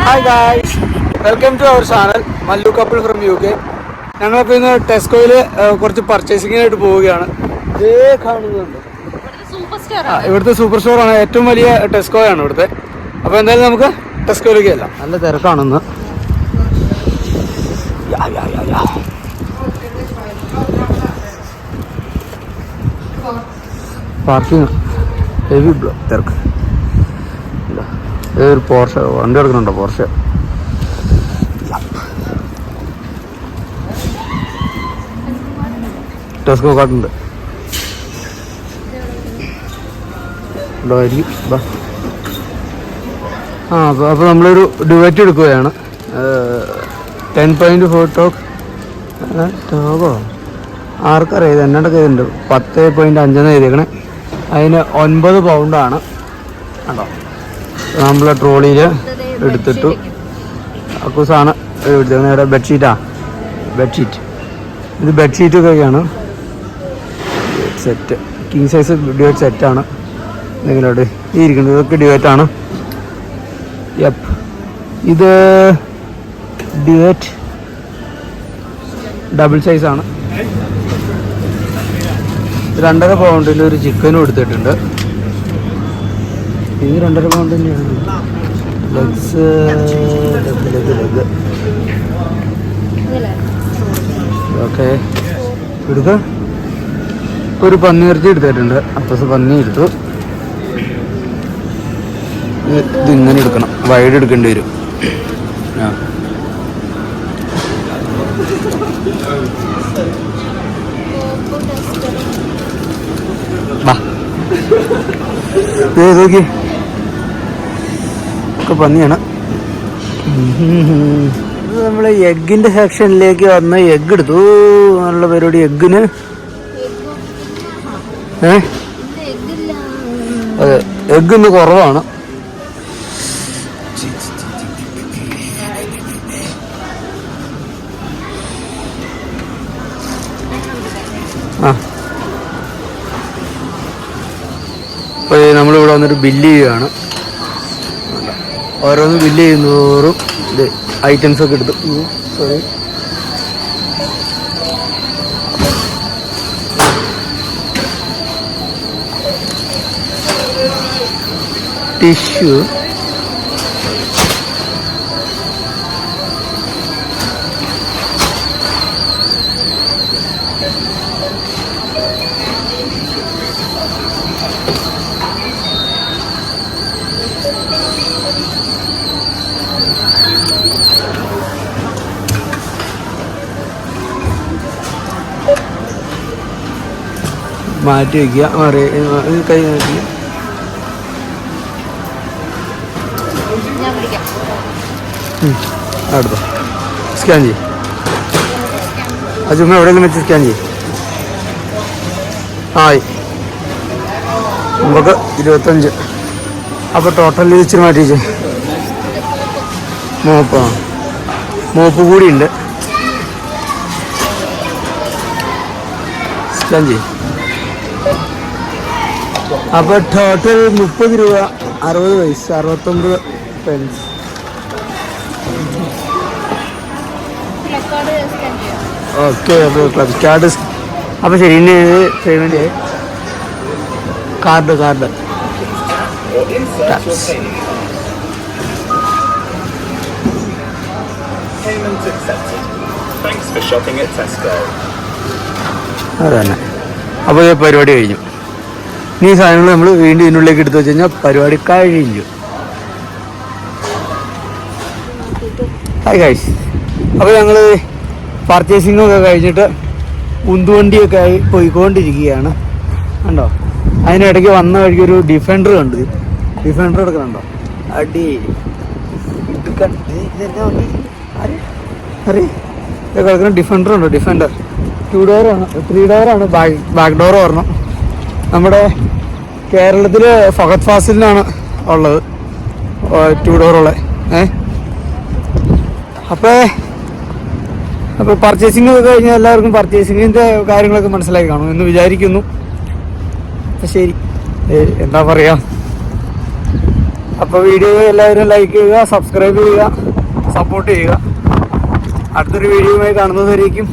Hi guys, welcome to our channel Mallu couple from UK. ഞങ്ങളിപ്പോൾ ഇന്ന് ടെസ്കോയിൽ കുറച്ച് പർച്ചേസിങ്ങിനായിട്ട് പോവുകയാണ്. ഇതേ കാണുന്നുണ്ട്, ഇവിടുത്തെ സൂപ്പർ സ്റ്റോറാണ്, ഏറ്റവും വലിയ ടെസ്കോ ആണ് ഇവിടുത്തെ. അപ്പോൾ എന്തായാലും നമുക്ക് ടെസ്കോയിലേക്ക് എല്ലാം. നല്ല തിരക്കാണെന്ന്. പാർക്കിങ് ഹെവി തിരക്ക്. ഒരു പോർഷ വണ്ടി എടുക്കുന്നുണ്ടോ? പോർഷ ടെസ്കോ കാട്ടുണ്ട്. അപ്പോൾ നമ്മളൊരു ഡുവറ്റ് എടുക്കുകയാണ്. 10.4 ടോക്കോ ആർക്കറിയാം, ഇത് എന്നോടൊക്കെ ഇതുണ്ട്. 10.5 എഴുതിയേക്കണേ. അതിന് 9 പൗണ്ടാണ് കേട്ടോ. നമ്മളെ ട്രോളിയിൽ എടുത്തിട്ടു. അക്കൂസാണ് എടുത്തേക്കുന്നത്. ഇവിടെ ബെഡ്ഷീറ്റ് ഇത് ബെഡ്ഷീറ്റൊക്കെയാണ്. സെറ്റ് കിങ് സൈസ് ഡിവൈറ്റ് സെറ്റാണ്. നിങ്ങളോട് ഈ ഇരിക്കുന്നത് ഇതൊക്കെ ഡിവൈറ്റാണ്. ഇത് ഡിവൈറ്റ് ഡബിൾ സൈസാണ്. 2.5 പൗണ്ടിൻ്റെ ഒരു ചിക്കനും എടുത്തിട്ടുണ്ട്. ഇത് 2.5 പൗണ്ട് തന്നെയാണ്. ലെഗ് ഓക്കെ എടുക്കുക. ഒരു പന്നിയിറച്ചി എടുത്തിട്ടുണ്ട്. അപ്പസ് പന്നി എടുത്തു. ഇതിങ്ങനെ എടുക്കണം, വൈഡ് എടുക്കേണ്ടി വരും. നോക്കി ഒക്കെ പന്നിയാണ്. നമ്മൾ എഗ്ഗിന്റെ സെക്ഷനിലേക്ക് വന്ന് എഗ്ഗ് എടുത്തു. നല്ല പരിപാടി. എഗ്ഗിന് അതെ, എഗ്ഗ് ഇന്ന് കുറവാണ്. അപ്പോൾ നമ്മളിവിടെ വന്നിട്ട് ബില്ല് ചെയ്യുകയാണ്. ഓരോന്ന് ബില്ല് ചെയ്യുന്നതോറും ഇത് ഐറ്റംസൊക്കെ എടുത്തു. സോറി, ടിഷ്യൂ, മാറ്റി വയ്ക്കുക. കൈ മാറ്റി അടുത്തോ സ്കാൻ ചെയ്യും. അത് ചുമ്മാ എവിടെയെങ്കിലും വെച്ച് സ്കാൻ ചെയ്യും. ആയി നമുക്ക് 25. അപ്പോൾ ടോട്ടൽ ഇച്ചിരി മാറ്റിച്ച് മോപ്പ് കൂടിയുണ്ട്. സ്കാൻ ചെയ്യും. അപ്പോൾ ടോട്ടൽ 30 രൂപ 60 പൈസ 69 പെൻസ്. ഓക്കെ, അപ്പോൾ ക്ലബ് കാർഡ്. അപ്പോൾ ശരി, ഇനി പേയ്മെൻറ്റ് കാർഡ് അതന്നെ. അപ്പോൾ ഈ പരിപാടി കഴിഞ്ഞു. ഈ സാധനങ്ങൾ നമ്മൾ വീണ്ടും ഇതിനുള്ളിലേക്ക് എടുത്തു വെച്ച് കഴിഞ്ഞാൽ പരിപാടി കഴിഞ്ഞു. ഹായ് ഗൈസ്, അപ്പോൾ ഞങ്ങൾ പർച്ചേസിങ്ങൊക്കെ കഴിഞ്ഞിട്ട് ഉന്തുവണ്ടിയൊക്കെ ആയി പോയിക്കൊണ്ടിരിക്കുകയാണ്. കണ്ടോ, അതിനിടയ്ക്ക് വന്ന വഴിക്ക് ഒരു ഡിഫൻഡർ കണ്ട്. ഡിഫൻഡർ എടുക്കുന്നുണ്ടോ? അടി കിടക്കുന്ന ഡിഫൻഡർ ഉണ്ടോ? ഡിഫൻഡർ 2 ഡോറാണ്, 3 ഡോറാണ്. ബാക്ക് ഡോർ പറഞ്ഞു. നമ്മുടെ കേരളത്തിൽ ഫഹദ് ഫാസിലിനാണ് ഉള്ളത് 2 ഡോറുള്ള. അപ്പോൾ പർച്ചേസിങ് ഒക്കെ കഴിഞ്ഞാൽ എല്ലാവർക്കും പർച്ചേസിങ്ങിൻ്റെ കാര്യങ്ങളൊക്കെ മനസ്സിലാക്കി കാണും എന്ന് വിചാരിക്കുന്നു. അപ്പം ശരി, എന്താ പറയുക, അപ്പോൾ വീഡിയോ എല്ലാവരും ലൈക്ക് ചെയ്യുക, സബ്സ്ക്രൈബ് ചെയ്യുക, സപ്പോർട്ട് ചെയ്യുക. അടുത്തൊരു വീഡിയോയുമായി കാണുന്നതായിരിക്കും.